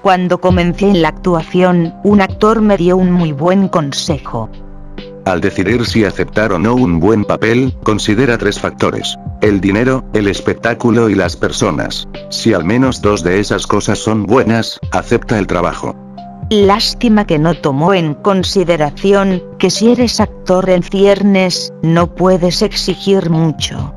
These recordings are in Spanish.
Cuando comencé en la actuación, un actor me dio un muy buen consejo. Al decidir si aceptar o no un buen papel, considera 3 factores: el dinero, el espectáculo y las personas. Si al menos 2 de esas cosas son buenas, acepta el trabajo. Lástima que no tomó en consideración que si eres actor en ciernes, no puedes exigir mucho.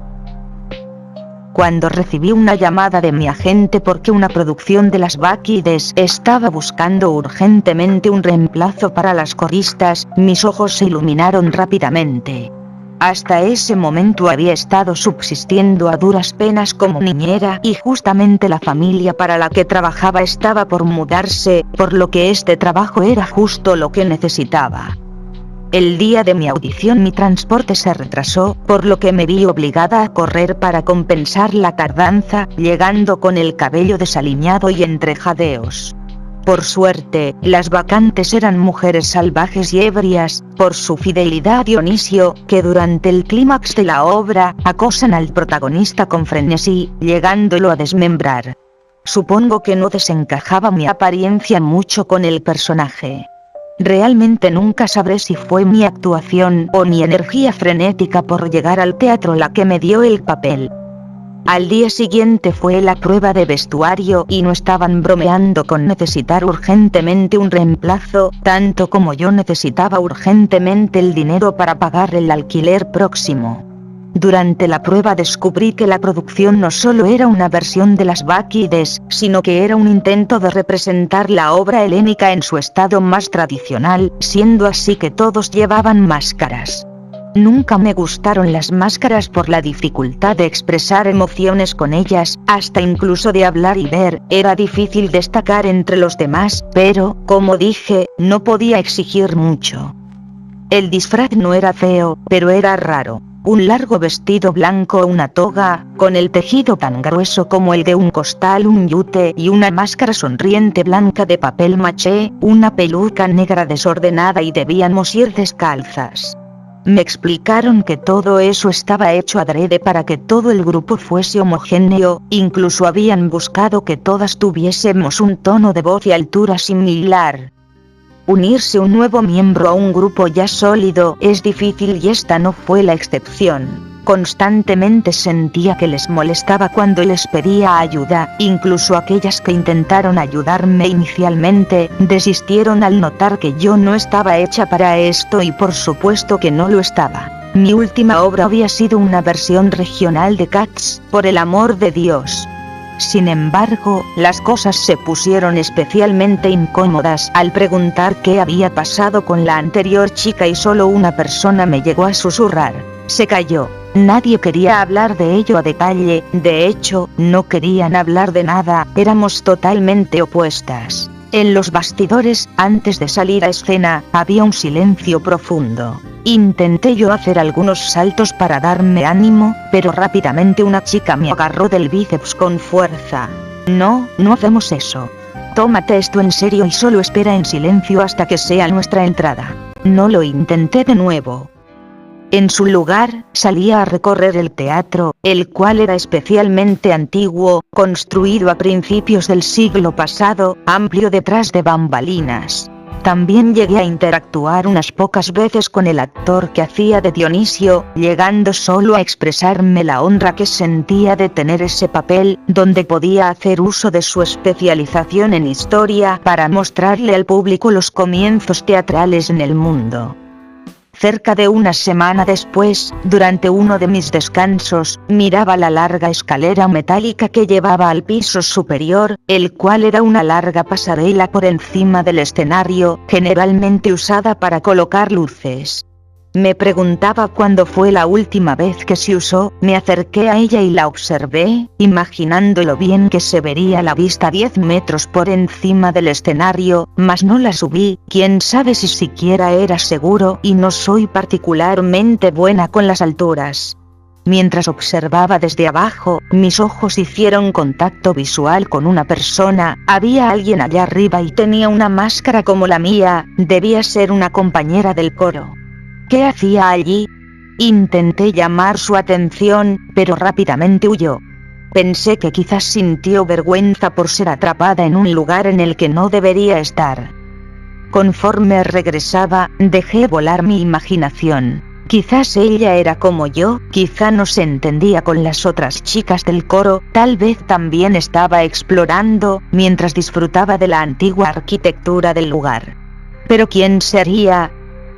Cuando recibí una llamada de mi agente porque una producción de las Báquides estaba buscando urgentemente un reemplazo para las coristas, mis ojos se iluminaron rápidamente. Hasta ese momento había estado subsistiendo a duras penas como niñera y justamente la familia para la que trabajaba estaba por mudarse, por lo que este trabajo era justo lo que necesitaba. El día de mi audición mi transporte se retrasó, por lo que me vi obligada a correr para compensar la tardanza, llegando con el cabello desaliñado y entre jadeos. Por suerte, las vacantes eran mujeres salvajes y ebrias, por su fidelidad a Dionisio, que durante el clímax de la obra, acosan al protagonista con frenesí, llegándolo a desmembrar. Supongo que no desencajaba mi apariencia mucho con el personaje. Realmente nunca sabré si fue mi actuación o mi energía frenética por llegar al teatro la que me dio el papel. Al día siguiente fue la prueba de vestuario y no estaban bromeando con necesitar urgentemente un reemplazo, tanto como yo necesitaba urgentemente el dinero para pagar el alquiler próximo. Durante la prueba descubrí que la producción no solo era una versión de las Báquides, sino que era un intento de representar la obra helénica en su estado más tradicional, siendo así que todos llevaban máscaras. Nunca me gustaron las máscaras por la dificultad de expresar emociones con ellas, hasta incluso de hablar y ver, era difícil destacar entre los demás, pero, como dije, no podía exigir mucho. El disfraz no era feo, pero era raro. Un largo vestido blanco o una toga, con el tejido tan grueso como el de un costal, un yute y una máscara sonriente blanca de papel maché, una peluca negra desordenada y debíamos ir descalzas. Me explicaron que todo eso estaba hecho adrede para que todo el grupo fuese homogéneo, incluso habían buscado que todas tuviésemos un tono de voz y altura similar. Unirse un nuevo miembro a un grupo ya sólido es difícil y esta no fue la excepción. Constantemente sentía que les molestaba cuando les pedía ayuda, incluso aquellas que intentaron ayudarme inicialmente, desistieron al notar que yo no estaba hecha para esto y por supuesto que no lo estaba. Mi última obra había sido una versión regional de Cats, por el amor de Dios. Sin embargo, las cosas se pusieron especialmente incómodas al preguntar qué había pasado con la anterior chica y solo una persona me llegó a susurrar. Se calló. Nadie quería hablar de ello a detalle, de hecho, no querían hablar de nada, éramos totalmente opuestas. En los bastidores, antes de salir a escena, había un silencio profundo. Intenté yo hacer algunos saltos para darme ánimo, pero rápidamente una chica me agarró del bíceps con fuerza. No hacemos eso. Tómate esto en serio y solo espera en silencio hasta que sea nuestra entrada. No lo intenté de nuevo. En su lugar, salía a recorrer el teatro, el cual era especialmente antiguo, construido a principios del siglo pasado, amplio detrás de bambalinas. También llegué a interactuar unas pocas veces con el actor que hacía de Dionisio, llegando solo a expresarme la honra que sentía de tener ese papel, donde podía hacer uso de su especialización en historia para mostrarle al público los comienzos teatrales en el mundo. Cerca de una semana después, durante uno de mis descansos, miraba la larga escalera metálica que llevaba al piso superior, el cual era una larga pasarela por encima del escenario, generalmente usada para colocar luces. Me preguntaba cuándo fue la última vez que se usó, me acerqué a ella y la observé, imaginando lo bien que se vería la vista 10 metros por encima del escenario, mas no la subí, quién sabe si siquiera era seguro y no soy particularmente buena con las alturas. Mientras observaba desde abajo, mis ojos hicieron contacto visual con una persona, había alguien allá arriba y tenía una máscara como la mía, debía ser una compañera del coro. ¿Qué hacía allí? Intenté llamar su atención, pero rápidamente huyó. Pensé que quizás sintió vergüenza por ser atrapada en un lugar en el que no debería estar. Conforme regresaba, dejé volar mi imaginación. Quizás ella era como yo, quizá no se entendía con las otras chicas del coro, tal vez también estaba explorando, mientras disfrutaba de la antigua arquitectura del lugar. Pero ¿quién sería?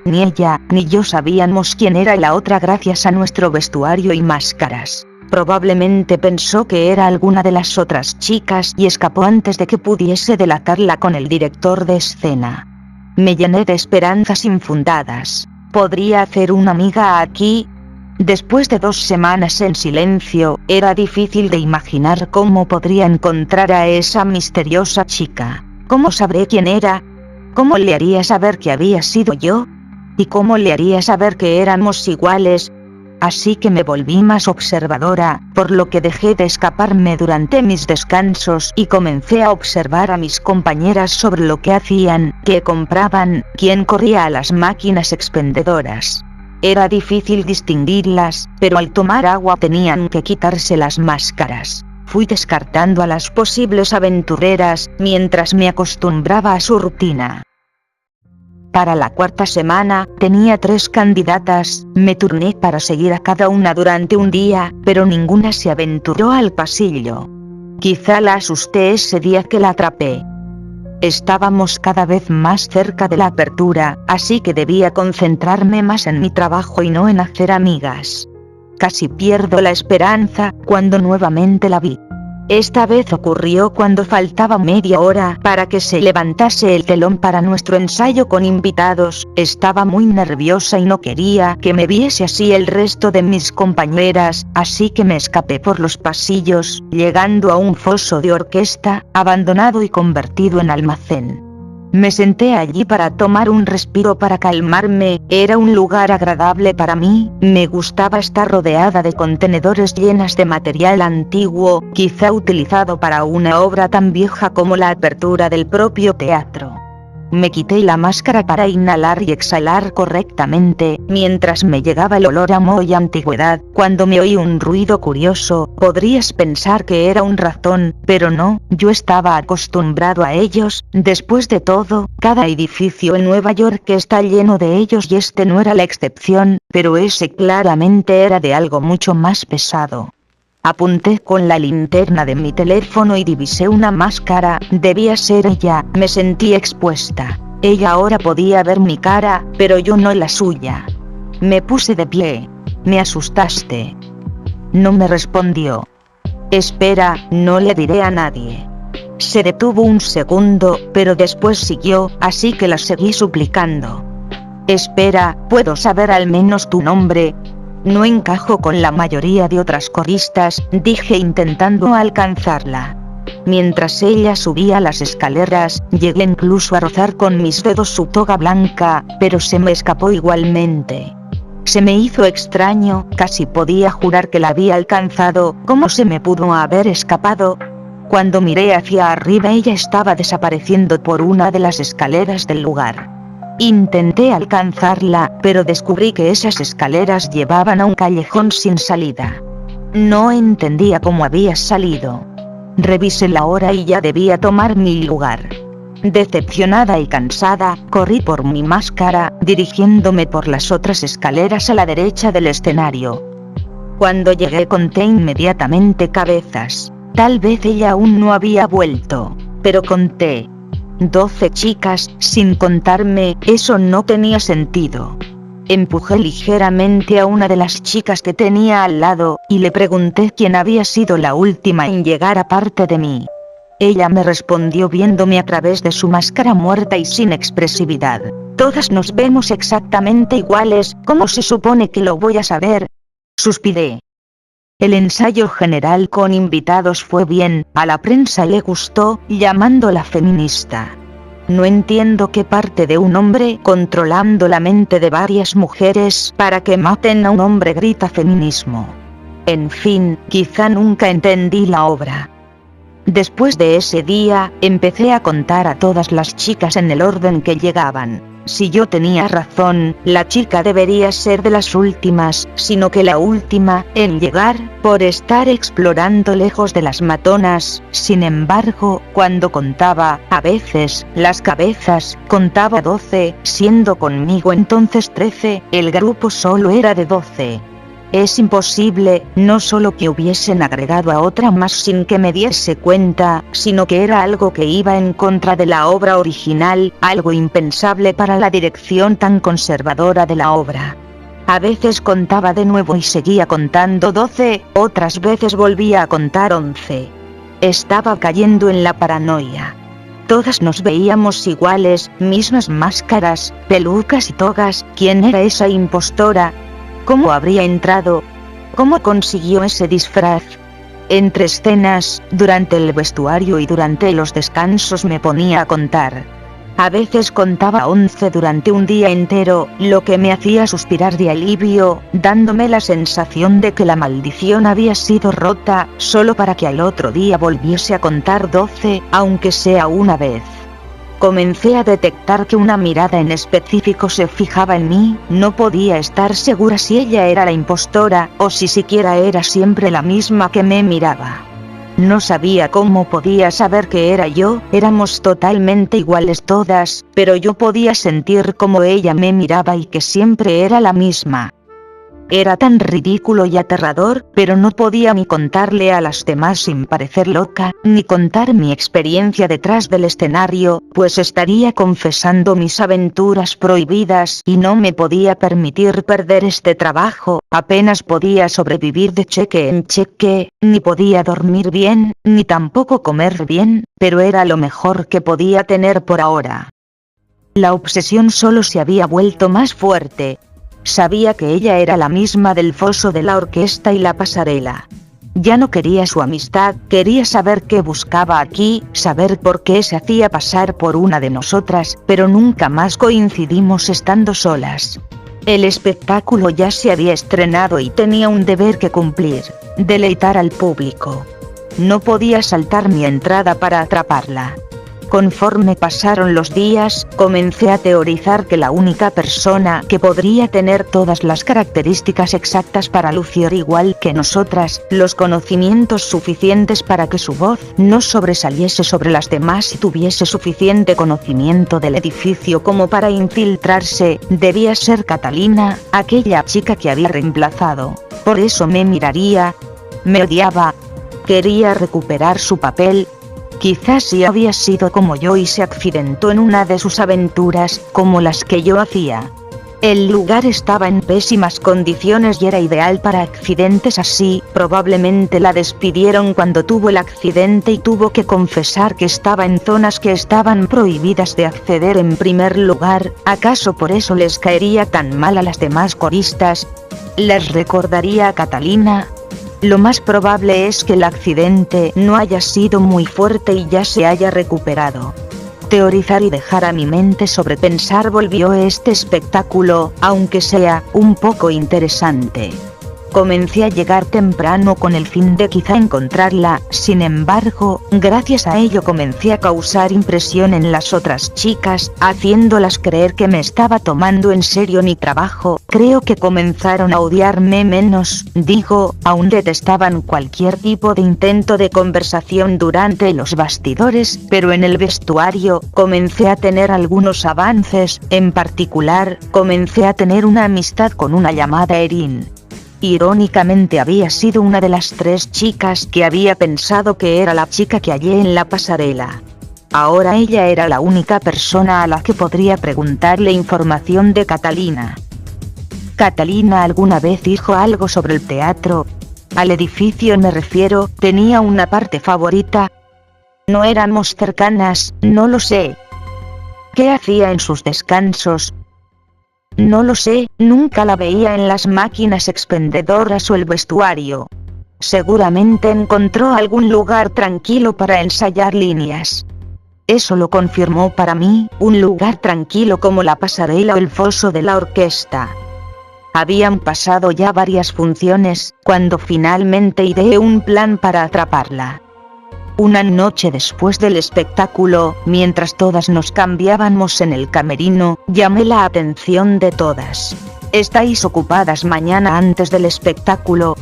Ni ella, ni yo sabíamos quién era la otra gracias a nuestro vestuario y máscaras. Probablemente pensó que era alguna de las otras chicas y escapó antes de que pudiese delatarla con el director de escena. Me llené de esperanzas infundadas. ¿Podría hacer una amiga aquí? Después de 2 semanas en silencio, era difícil de imaginar cómo podría encontrar a esa misteriosa chica. ¿Cómo sabré quién era? ¿Cómo le haría saber que había sido yo? ¿Y cómo le haría saber que éramos iguales? Así que me volví más observadora, por lo que dejé de escaparme durante mis descansos y comencé a observar a mis compañeras sobre lo que hacían, qué compraban, quién corría a las máquinas expendedoras. Era difícil distinguirlas, pero al tomar agua tenían que quitarse las máscaras. Fui descartando a las posibles aventureras, mientras me acostumbraba a su rutina. Para la 4ª semana, tenía 3 candidatas, me turné para seguir a cada una durante un día, pero ninguna se aventuró al pasillo. Quizá la asusté ese día que la atrapé. Estábamos cada vez más cerca de la apertura, así que debía concentrarme más en mi trabajo y no en hacer amigas. Casi pierdo la esperanza, cuando nuevamente la vi. Esta vez ocurrió cuando faltaba media hora para que se levantase el telón para nuestro ensayo con invitados. Estaba muy nerviosa y no quería que me viese así el resto de mis compañeras, así que me escapé por los pasillos, llegando a un foso de orquesta, abandonado y convertido en almacén. Me senté allí para tomar un respiro para calmarme. Era un lugar agradable para mí, me gustaba estar rodeada de contenedores llenas de material antiguo, quizá utilizado para una obra tan vieja como la apertura del propio teatro. Me quité la máscara para inhalar y exhalar correctamente, mientras me llegaba el olor a moho y antigüedad. Cuando me oí un ruido curioso, podrías pensar que era un ratón, pero no, yo estaba acostumbrado a ellos. Después de todo, cada edificio en Nueva York está lleno de ellos y este no era la excepción, pero ese claramente era de algo mucho más pesado. Apunté con la linterna de mi teléfono y divisé una máscara. Debía ser ella. Me sentí expuesta. Ella ahora podía ver mi cara, pero yo no la suya. Me puse de pie. ¿Me asustaste? No me respondió. Espera, no le diré a nadie. Se detuvo un segundo, pero después siguió, así que la seguí suplicando. Espera, ¿puedo saber al menos tu nombre? No encajo con la mayoría de otras coristas, dije intentando alcanzarla. Mientras ella subía las escaleras, llegué incluso a rozar con mis dedos su toga blanca, pero se me escapó igualmente. Se me hizo extraño, casi podía jurar que la había alcanzado. ¿Cómo se me pudo haber escapado? Cuando miré hacia arriba, ella estaba desapareciendo por una de las escaleras del lugar. Intenté alcanzarla, pero descubrí que esas escaleras llevaban a un callejón sin salida. No entendía cómo había salido. Revisé la hora y ya debía tomar mi lugar. Decepcionada y cansada, corrí por mi máscara, dirigiéndome por las otras escaleras a la derecha del escenario. Cuando llegué conté inmediatamente cabezas. Tal vez ella aún no había vuelto, pero conté 12 chicas, sin contarme. Eso no tenía sentido. Empujé ligeramente a una de las chicas que tenía al lado, y le pregunté quién había sido la última en llegar aparte de mí. Ella me respondió viéndome a través de su máscara muerta y sin expresividad. Todas nos vemos exactamente iguales, ¿cómo se supone que lo voy a saber? Suspiré. El ensayo general con invitados fue bien, a la prensa le gustó, llamándola feminista. No entiendo qué parte de un hombre controlando la mente de varias mujeres para que maten a un hombre grita feminismo. En fin, quizá nunca entendí la obra. Después de ese día, empecé a contar a todas las chicas en el orden que llegaban. Si yo tenía razón, la chica debería ser de las últimas, sino que la última en llegar, por estar explorando lejos de las matonas. Sin embargo, cuando contaba, a veces, las cabezas, contaba 12, siendo conmigo entonces 13, el grupo solo era de 12. Es imposible, no solo que hubiesen agregado a otra más sin que me diese cuenta, sino que era algo que iba en contra de la obra original, algo impensable para la dirección tan conservadora de la obra. A veces contaba de nuevo y seguía contando 12, otras veces volvía a contar 11. Estaba cayendo en la paranoia. Todas nos veíamos iguales, mismas máscaras, pelucas y togas. ¿Quién era esa impostora? ¿Cómo habría entrado? ¿Cómo consiguió ese disfraz? Entre escenas, durante el vestuario y durante los descansos me ponía a contar. A veces contaba 11 durante un día entero, lo que me hacía suspirar de alivio, dándome la sensación de que la maldición había sido rota, solo para que al otro día volviese a contar 12, aunque sea una vez. Comencé a detectar que una mirada en específico se fijaba en mí. No podía estar segura si ella era la impostora, o si siquiera era siempre la misma que me miraba. No sabía cómo podía saber que era yo. Éramos totalmente iguales todas, pero yo podía sentir cómo ella me miraba y que siempre era la misma. Era tan ridículo y aterrador, pero no podía ni contarle a las demás sin parecer loca, ni contar mi experiencia detrás del escenario, pues estaría confesando mis aventuras prohibidas y no me podía permitir perder este trabajo. Apenas podía sobrevivir de cheque en cheque, ni podía dormir bien, ni tampoco comer bien, pero era lo mejor que podía tener por ahora. La obsesión solo se había vuelto más fuerte. Sabía que ella era la misma del foso de la orquesta y la pasarela. Ya no quería su amistad, quería saber qué buscaba aquí, saber por qué se hacía pasar por una de nosotras, pero nunca más coincidimos estando solas. El espectáculo ya se había estrenado y tenía un deber que cumplir: deleitar al público. No podía saltar mi entrada para atraparla. Conforme pasaron los días, comencé a teorizar que la única persona que podría tener todas las características exactas para lucir igual que nosotras, los conocimientos suficientes para que su voz no sobresaliese sobre las demás y tuviese suficiente conocimiento del edificio como para infiltrarse, debía ser Catalina, aquella chica que había reemplazado. Por eso me miraría, me odiaba, quería recuperar su papel. Quizás si había sido como yo y se accidentó en una de sus aventuras, como las que yo hacía. El lugar estaba en pésimas condiciones y era ideal para accidentes así. Probablemente la despidieron cuando tuvo el accidente y tuvo que confesar que estaba en zonas que estaban prohibidas de acceder en primer lugar. ¿Acaso por eso les caería tan mal a las demás coristas? ¿Les recordaría a Catalina? Lo más probable es que el accidente no haya sido muy fuerte y ya se haya recuperado. Teorizar y dejar a mi mente sobrepensar volvió este espectáculo, aunque sea un poco interesante. Comencé a llegar temprano con el fin de quizá encontrarla. Sin embargo, gracias a ello comencé a causar impresión en las otras chicas, haciéndolas creer que me estaba tomando en serio mi trabajo. Creo que comenzaron a odiarme menos, aún detestaban cualquier tipo de intento de conversación durante los bastidores, pero en el vestuario comencé a tener algunos avances. En particular, comencé a tener una amistad con una llamada Erin. Irónicamente había sido una de las 3 chicas que había pensado que era la chica que hallé en la pasarela. Ahora ella era la única persona a la que podría preguntarle información de Catalina. ¿Catalina alguna vez dijo algo sobre el teatro? Al edificio me refiero. ¿Tenía una parte favorita? ¿No éramos cercanas? No lo sé. ¿Qué hacía en sus descansos? No lo sé, nunca la veía en las máquinas expendedoras o el vestuario. Seguramente encontró algún lugar tranquilo para ensayar líneas. Eso lo confirmó para mí, un lugar tranquilo como la pasarela o el foso de la orquesta. Habían pasado ya varias funciones, cuando finalmente ideé un plan para atraparla. Una noche después del espectáculo, mientras todas nos cambiábamos en el camerino, llamé la atención de todas. ¿Estáis ocupadas mañana antes del espectáculo?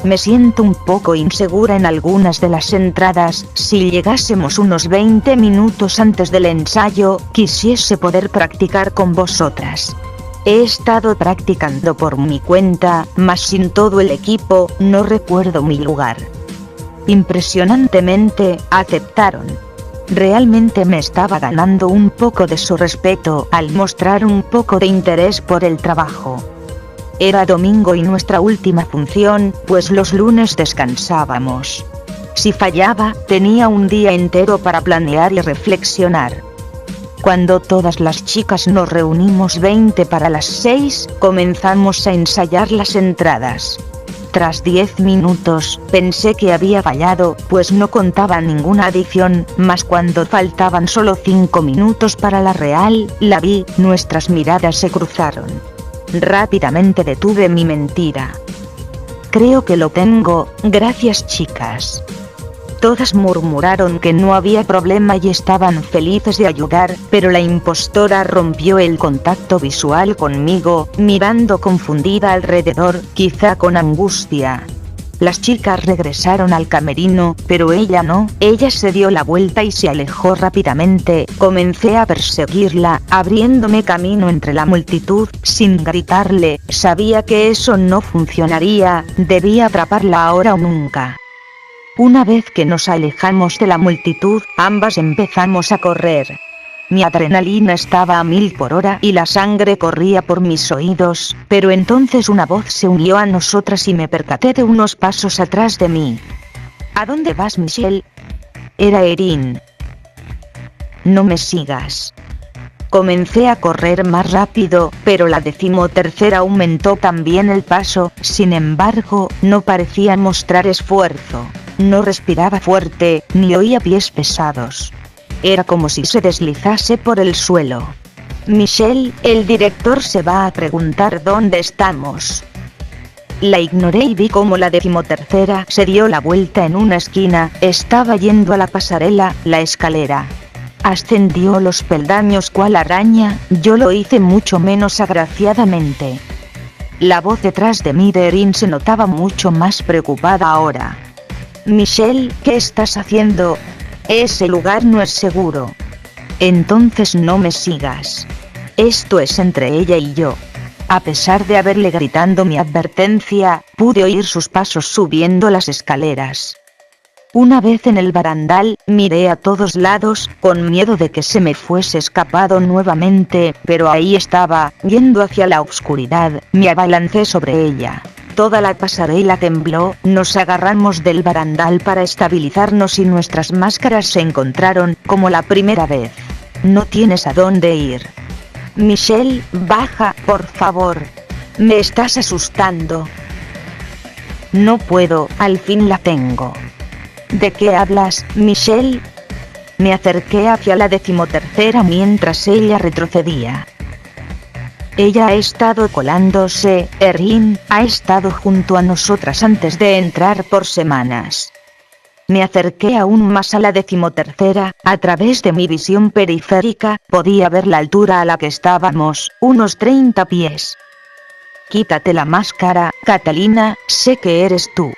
Me siento un poco insegura en algunas de las entradas. Si llegásemos unos 20 minutos antes del ensayo, quisiese poder practicar con vosotras. He estado practicando por mi cuenta, mas sin todo el equipo, no recuerdo mi lugar. Impresionantemente, aceptaron. Realmente me estaba ganando un poco de su respeto al mostrar un poco de interés por el trabajo. Era domingo y nuestra última función, pues los lunes descansábamos. Si fallaba, tenía un día entero para planear y reflexionar. Cuando todas las chicas nos reunimos 20 para las 6, comenzamos a ensayar las entradas. Tras 10 minutos, pensé que había fallado, pues no contaba ninguna adición, mas cuando faltaban solo 5 minutos para la real, la vi, nuestras miradas se cruzaron. Rápidamente detuve mi mentira. Creo que lo tengo, gracias chicas. Todas murmuraron que no había problema y estaban felices de ayudar, pero la impostora rompió el contacto visual conmigo, mirando confundida alrededor, quizá con angustia. Las chicas regresaron al camerino, pero ella no, ella se dio la vuelta y se alejó rápidamente. Comencé a perseguirla, abriéndome camino entre la multitud, sin gritarle, sabía que eso no funcionaría, debía atraparla ahora o nunca. Una vez que nos alejamos de la multitud, ambas empezamos a correr. Mi adrenalina estaba a 1000 por hora y la sangre corría por mis oídos, pero entonces una voz se unió a nosotras y me percaté de unos pasos atrás de mí. ¿A dónde vas, Michelle? Era Erin. No me sigas. Comencé a correr más rápido, pero la 13ª aumentó también el paso, sin embargo, no parecía mostrar esfuerzo. No respiraba fuerte, ni oía pies pesados. Era como si se deslizase por el suelo. Michelle, el director se va a preguntar dónde estamos. La ignoré y vi como la 13ª se dio la vuelta en una esquina, estaba yendo a la pasarela, la escalera. Ascendió los peldaños cual araña, yo lo hice mucho menos agraciadamente. La voz detrás de mí de Erin se notaba mucho más preocupada ahora. Michelle, ¿qué estás haciendo? Ese lugar no es seguro. Entonces no me sigas. Esto es entre ella y yo. A pesar de haberle gritando mi advertencia, pude oír sus pasos subiendo las escaleras. Una vez en el barandal, miré a todos lados, con miedo de que se me fuese escapado nuevamente, pero ahí estaba, yendo hacia la oscuridad, me abalancé sobre ella. Toda la pasarela tembló, nos agarramos del barandal para estabilizarnos y nuestras máscaras se encontraron, como la primera vez. No tienes a dónde ir. Michelle, baja, por favor. Me estás asustando. No puedo, al fin la tengo. ¿De qué hablas, Michelle? Me acerqué hacia la 13ª mientras ella retrocedía. Ella ha estado colándose, Erin, ha estado junto a nosotras antes de entrar por semanas. Me acerqué aún más a la 13ª, a través de mi visión periférica, podía ver la altura a la que estábamos, unos 30 pies. Quítate la máscara, Catalina, sé que eres tú.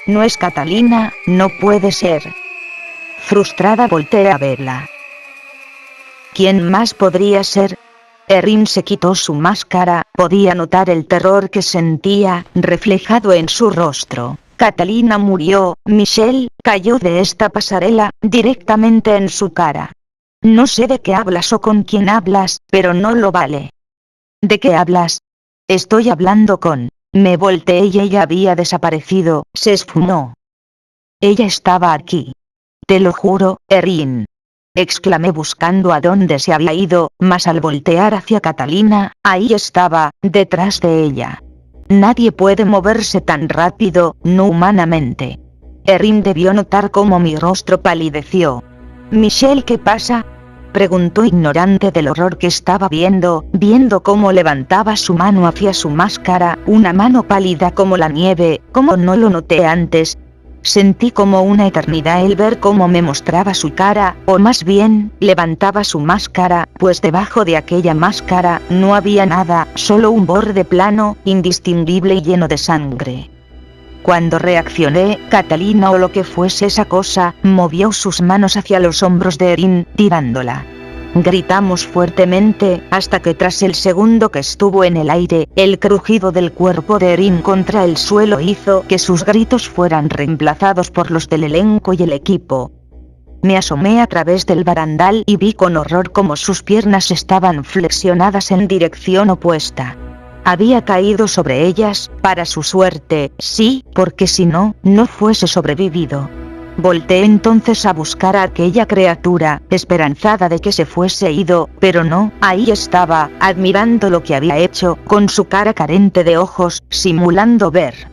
No es Catalina, no puede ser. Frustrada volteé a verla. ¿Quién más podría ser? Erin se quitó su máscara, podía notar el terror que sentía, reflejado en su rostro. Catalina murió, Michelle, cayó de esta pasarela, directamente en su cara. No sé de qué hablas o con quién hablas, pero no lo vale. ¿De qué hablas? Estoy hablando con... Me volteé y ella había desaparecido, se esfumó. Ella estaba aquí. Te lo juro, Erin. Exclamé buscando a dónde se había ido, mas al voltear hacia Catalina, ahí estaba, detrás de ella. Nadie puede moverse tan rápido, no humanamente. Erin debió notar cómo mi rostro palideció. Michelle, ¿qué pasa? Preguntó ignorante del horror que estaba viendo cómo levantaba su mano hacia su máscara, una mano pálida como la nieve, ¿cómo no lo noté antes? Sentí como una eternidad el ver cómo me mostraba su cara, o más bien, levantaba su máscara, pues debajo de aquella máscara, no había nada, solo un borde plano, indistinguible y lleno de sangre. Cuando reaccioné, Catalina o lo que fuese esa cosa, movió sus manos hacia los hombros de Erin, tirándola. Gritamos fuertemente, hasta que tras el segundo que estuvo en el aire, el crujido del cuerpo de Erin contra el suelo hizo que sus gritos fueran reemplazados por los del elenco y el equipo. Me asomé a través del barandal y vi con horror cómo sus piernas estaban flexionadas en dirección opuesta. Había caído sobre ellas, para su suerte, sí, porque si no, no fuese sobrevivido. Volteé entonces a buscar a aquella criatura, esperanzada de que se fuese ido, pero no, ahí estaba, admirando lo que había hecho, con su cara carente de ojos, simulando ver.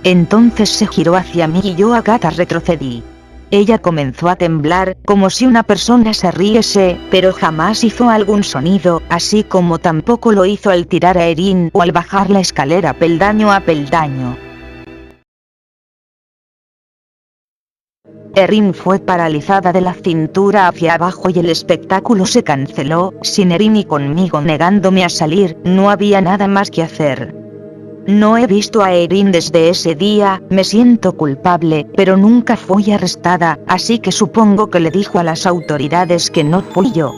Entonces se giró hacia mí y yo, Agatha, retrocedí. Ella comenzó a temblar, como si una persona se riese, pero jamás hizo algún sonido, así como tampoco lo hizo al tirar a Erin o al bajar la escalera peldaño a peldaño. Erin fue paralizada de la cintura hacia abajo y el espectáculo se canceló, sin Erin y conmigo negándome a salir, no había nada más que hacer. No he visto a Erin desde ese día, me siento culpable, pero nunca fui arrestada, así que supongo que le dijo a las autoridades que no fui yo.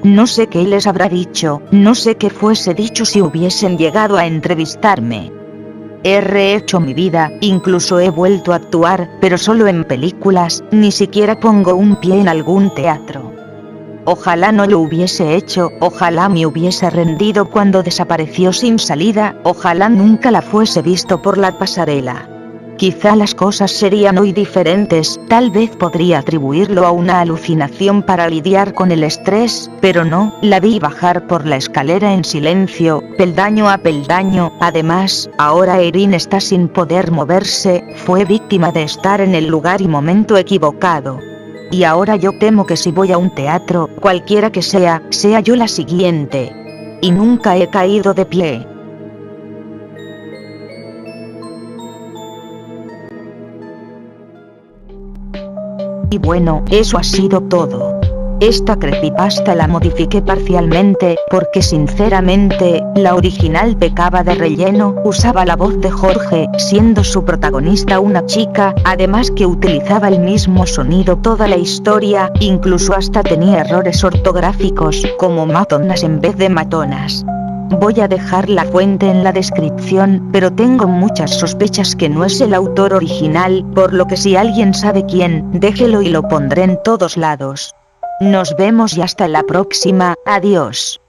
No sé qué les habrá dicho, no sé qué fuese dicho si hubiesen llegado a entrevistarme. He rehecho mi vida, incluso he vuelto a actuar, pero solo en películas, ni siquiera pongo un pie en algún teatro. Ojalá no lo hubiese hecho, ojalá me hubiese rendido cuando desapareció sin salida, ojalá nunca la fuese visto por la pasarela. Quizá las cosas serían hoy diferentes, tal vez podría atribuirlo a una alucinación para lidiar con el estrés, pero no, la vi bajar por la escalera en silencio, peldaño a peldaño, además, ahora Erin está sin poder moverse, fue víctima de estar en el lugar y momento equivocado. Y ahora yo temo que si voy a un teatro, cualquiera que sea yo la siguiente. Y nunca he caído de pie. Y bueno, eso ha sido todo. Esta creepypasta la modifiqué parcialmente, porque sinceramente, la original pecaba de relleno, usaba la voz de Jorge, siendo su protagonista una chica, además que utilizaba el mismo sonido toda la historia, incluso hasta tenía errores ortográficos, como matonas en vez de matonas. Voy a dejar la fuente en la descripción, pero tengo muchas sospechas que no es el autor original, por lo que si alguien sabe quién, déjelo y lo pondré en todos lados. Nos vemos y hasta la próxima, adiós.